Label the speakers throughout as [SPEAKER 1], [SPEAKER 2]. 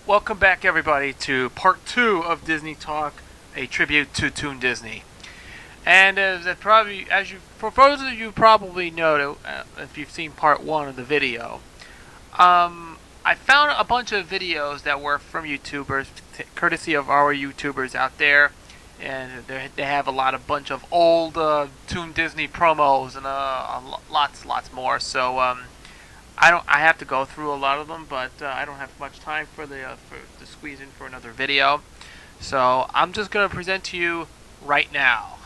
[SPEAKER 1] Welcome back, everybody, to part 2 of Disney Talk, a tribute to Toon Disney. And for those of you probably know, if you've seen part 1 of the video, I found a bunch of videos that were from YouTubers, courtesy of our YouTubers out there, and they have a bunch of old Toon Disney promos and lots more. So I have to go through a lot of them, but I don't have much time to squeeze in for another video. So I'm just gonna present to you right now.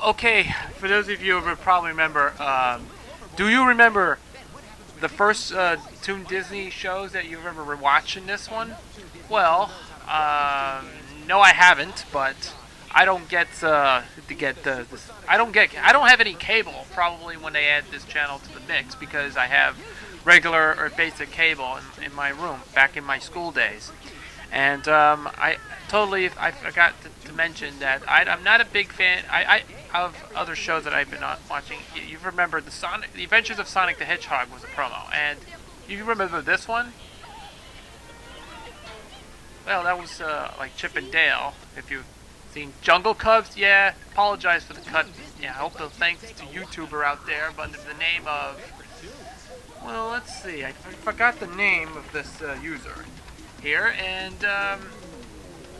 [SPEAKER 1] Okay, for those of you who probably remember, do you remember the first Toon Disney shows that you remember watching this one? Well, no, I haven't, but I don't get I don't have any cable probably when they add this channel to the mix, because I have regular or basic cable in my room back in my school days. And I forgot to mention that I'm not a big fan of other shows that I've been watching. You remember the Adventures of Sonic the Hedgehog was a promo, and you remember this one? Well, that was like Chip and Dale. If you've seen Jungle Cubs, yeah, apologize for the cut. Yeah, I hope those thanks to YouTuber out there, but under the name of, well, let's see, I forgot the name of this user here, and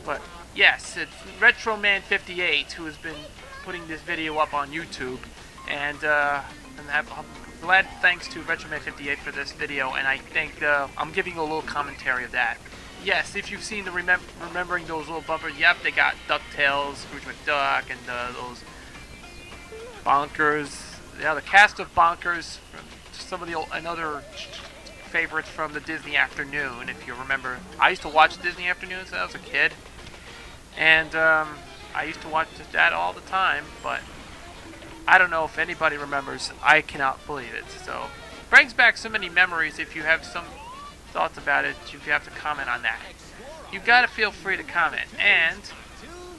[SPEAKER 1] but yes, it's RetroMan 58 who has been putting this video up on YouTube, and I'm glad, thanks to RetroMan 58 for this video, and I think I'm giving you a little commentary of that. Yes, if you've seen the remembering those little bumpers, yep, they got DuckTales, Scrooge McDuck, and those Bonkers. Yeah, the cast of Bonkers, some of the other favorites from the Disney Afternoon, if you remember. I used to watch Disney Afternoons when I was a kid, and I used to watch that all the time, but I don't know if anybody remembers. I cannot believe it. So, brings back so many memories. If you have some thoughts about it, you have to comment on that. You gotta feel free to comment. And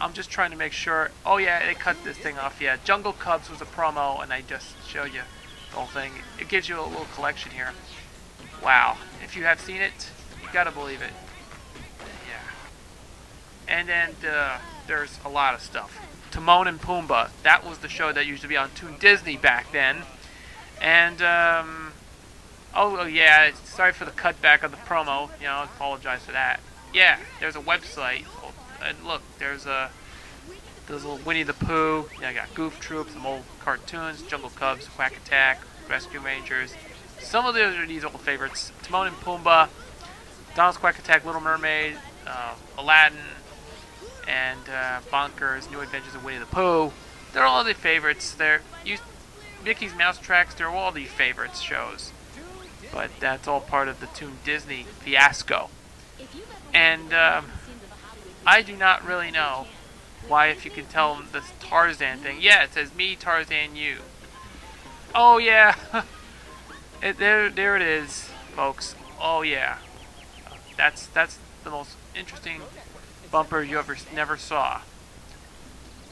[SPEAKER 1] I'm just trying to make sure. Oh yeah, they cut this thing off. Yeah, Jungle Cubs was a promo, and I just show you the whole thing. It gives you a little collection here. Wow, if you have seen it, you gotta believe it. Yeah. And then there's a lot of stuff. Timon and Pumbaa. That was the show that used to be on Toon Disney back then. And oh yeah, sorry for the cutback of the promo. You know, I apologize for that. Yeah, there's a website, and look, there's little Winnie the Pooh. Yeah, I got Goof Troop, some old cartoons, Jungle Cubs, Quack Attack, Rescue Rangers. Some of these old favorites: Timon and Pumbaa, Donald's Quack Attack, Little Mermaid, Aladdin, and Bonkers, New Adventures of Winnie the Pooh. They're all the favorites. Mickey's Mouse Tracks. They're all the favorites shows. But that's all part of the Toon Disney fiasco. And I do not really know why, if you can tell them this Tarzan thing. Yeah, it says me, Tarzan, you. Oh yeah, there it is, folks. Oh yeah, that's the most interesting bumper you never saw.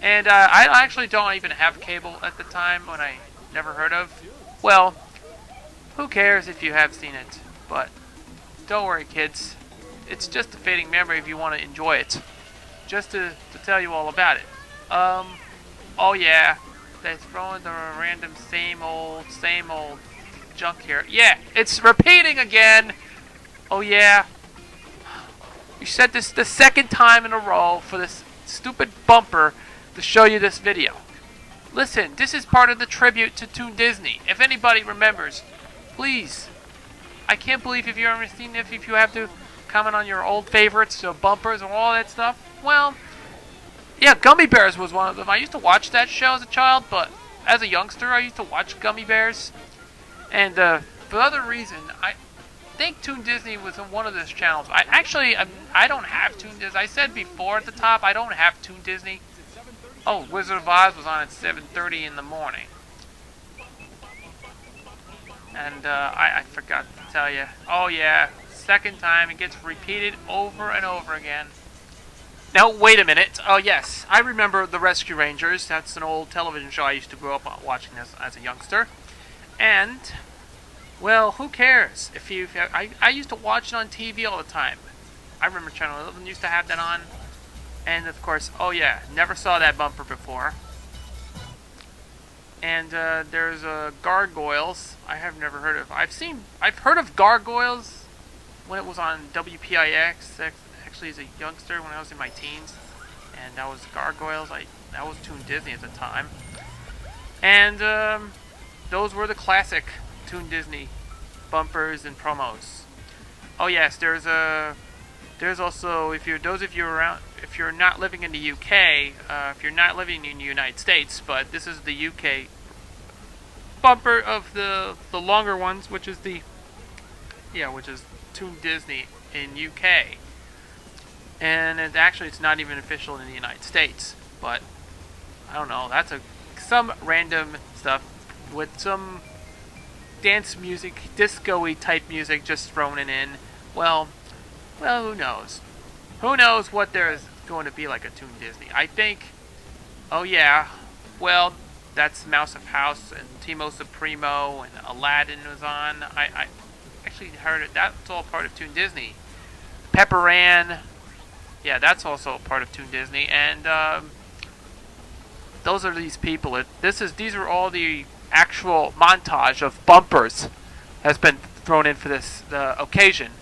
[SPEAKER 1] And I actually don't even have cable at the time when I never heard of. Well, who cares if you have seen it? But don't worry, kids. It's just a fading memory if you want to enjoy it. Just to tell you all about it. Oh yeah, they're throwing the random same old junk here. Yeah, it's repeating again. Oh yeah. You said this the second time in a row for this stupid bumper to show you this video. Listen, this is part of the tribute to Toon Disney. If anybody remembers, please. I can't believe if you've ever seen it, if you have to comment on your old favorites, so bumpers and all that stuff. Well, yeah, Gummy Bears was one of them. I used to watch that show as a child, but as a youngster, I used to watch Gummy Bears. And for other reason, I think Toon Disney was on one of those channels. I don't have Toon Disney. I said before at the top, I don't have Toon Disney. Oh, Wizard of Oz was on at 7:30 in the morning. And I forgot to tell you. Oh yeah, second time, it gets repeated over and over again. Now, wait a minute. Oh yes, I remember the Rescue Rangers. That's an old television show I used to grow up watching as a youngster. And Well, who cares? I used to watch it on TV all the time. I remember Channel 11 used to have that on. And of course, oh yeah, never saw that bumper before. And there's gargoyles. I have never heard of. I've heard of gargoyles when it was on WPIX. Actually, as a youngster, when I was in my teens, and that was gargoyles. That was Toon Disney at the time. And those were the classic Toon Disney bumpers and promos. Oh yes, there's also, if you're not living in the UK, if you're not living in the United States, but this is the UK bumper of the longer ones, which is Toon Disney in UK. And it's not even official in the United States, but I don't know, that's some random stuff with some dance music, disco-y type music just thrown in. Well, who knows? Who knows what there's going to be like a Toon Disney? I think, oh yeah, well, that's Mouse of House and Timo Supremo and Aladdin was on. I actually heard it. That's all part of Toon Disney. Pepper Ann, yeah, that's also part of Toon Disney. And those are these people. These are all the actual montage of bumpers has been thrown in for the occasion.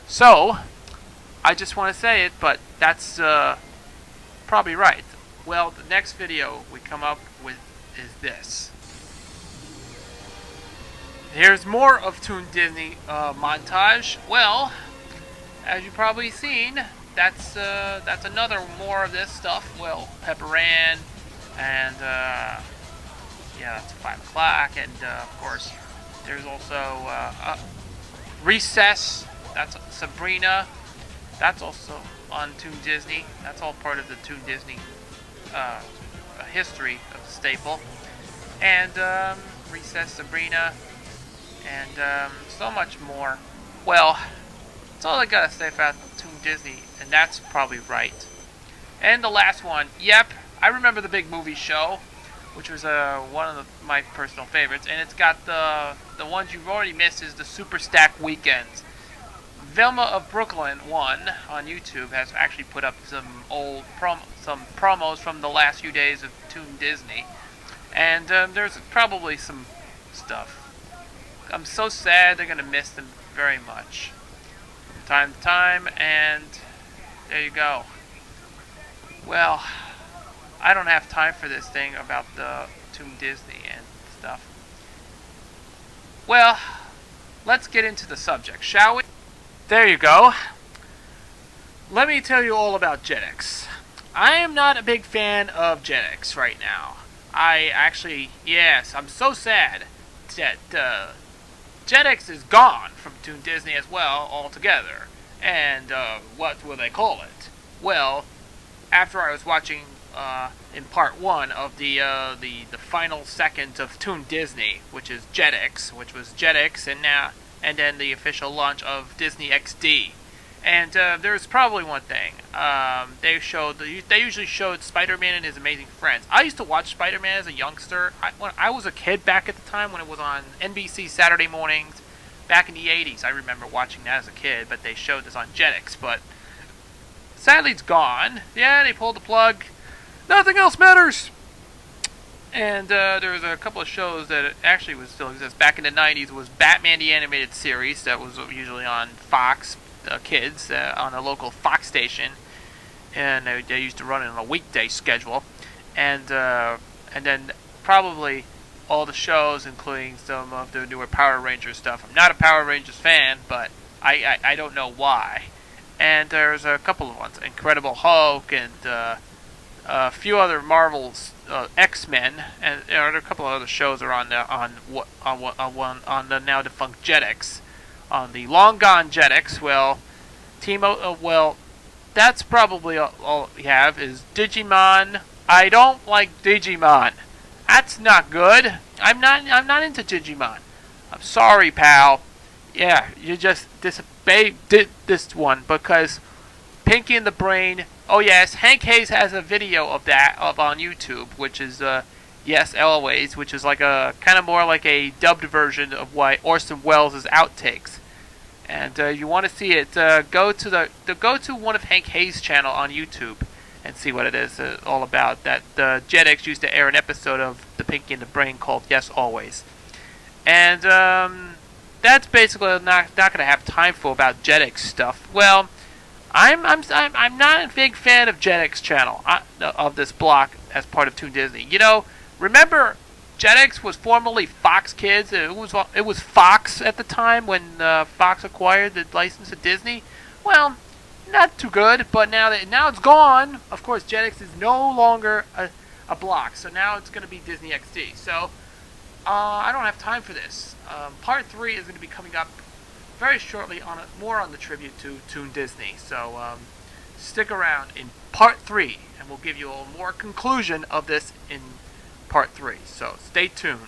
[SPEAKER 1] So I just want to say it, but that's probably right. Well, the next video we come up with is this. Here's more of Toon Disney montage. Well, as you've probably seen, that's another more of this stuff. Well, Pepper Ann, and yeah, that's 5 o'clock, and of course, there's also Recess. That's Sabrina. That's also on Toon Disney. That's all part of the Toon Disney history of the staple. And Recess, Sabrina, and so much more. Well, that's all I gotta say about Toon Disney, and that's probably right. And the last one, yep, I remember the Big Movie Show, which was one of my personal favorites, and it's got the ones you've already missed is the Super Stack Weekends. Velma of Brooklyn 1 on YouTube has actually put up some old promos from the last few days of Toon Disney, and there's probably some stuff. I'm so sad they're gonna miss them very much. Time to time, and there you go. Well, I don't have time for this thing about the Toon Disney and stuff. Well, let's get into the subject, shall we? There you go. Let me tell you all about Jetix. I am not a big fan of Jetix right now. I'm so sad that Jetix is gone from Toon Disney as well altogether. And what will they call it? Well, after I was watching in part 1 of the final second of Toon Disney, which is Jetix, which was Jetix, and then the official launch of Disney XD. And there's probably one thing. They usually showed Spider-Man and His Amazing Friends. I used to watch Spider-Man as a youngster. When I was a kid back at the time when it was on NBC Saturday mornings, back in the 80s. I remember watching that as a kid, but they showed this on Jetix. But sadly, it's gone. Yeah, they pulled the plug. Nothing else matters. And there's a couple of shows that actually still exist. Back in the 90s was Batman the Animated Series that was usually on Fox Kids on a local Fox station, and they used to run it on a weekday schedule. And then probably all the shows, including some of the newer Power Rangers stuff. I'm not a Power Rangers fan, but I don't know why. And there's a couple of ones, Incredible Hulk and a few other Marvels, X-Men, and there are a couple of other shows are on the now defunct Jetix. On the long gone Jetix, that's probably all we have is Digimon. I don't like Digimon. That's not good. I'm not into Digimon. I'm sorry, pal. Yeah, you just disobeyed this one because Pinky and the Brain. Oh yes, Hank Hayes has a video of that on YouTube, which is Yes, Always, which is like a kind of more like a dubbed version of what Orson Welles' outtakes. And you want to see it, go to go to one of Hank Hayes' channel on YouTube and see what it is all about. That Jetix used to air an episode of The Pinky and the Brain called Yes Always, and that's basically not going to have time for about Jetix stuff. Well, I'm not a big fan of Jetix channel of this block as part of Toon Disney. You know, remember Jetix was formerly Fox Kids. It was Fox at the time when Fox acquired the license of Disney. Well, not too good, but now it's gone. Of course, Jetix is no longer a block, so now it's going to be Disney XD. So I don't have time for this. Part 3 is going to be coming up very shortly more on the tribute to Toon Disney. So stick around in Part 3, and we'll give you a more conclusion of this in Part 3. So stay tuned.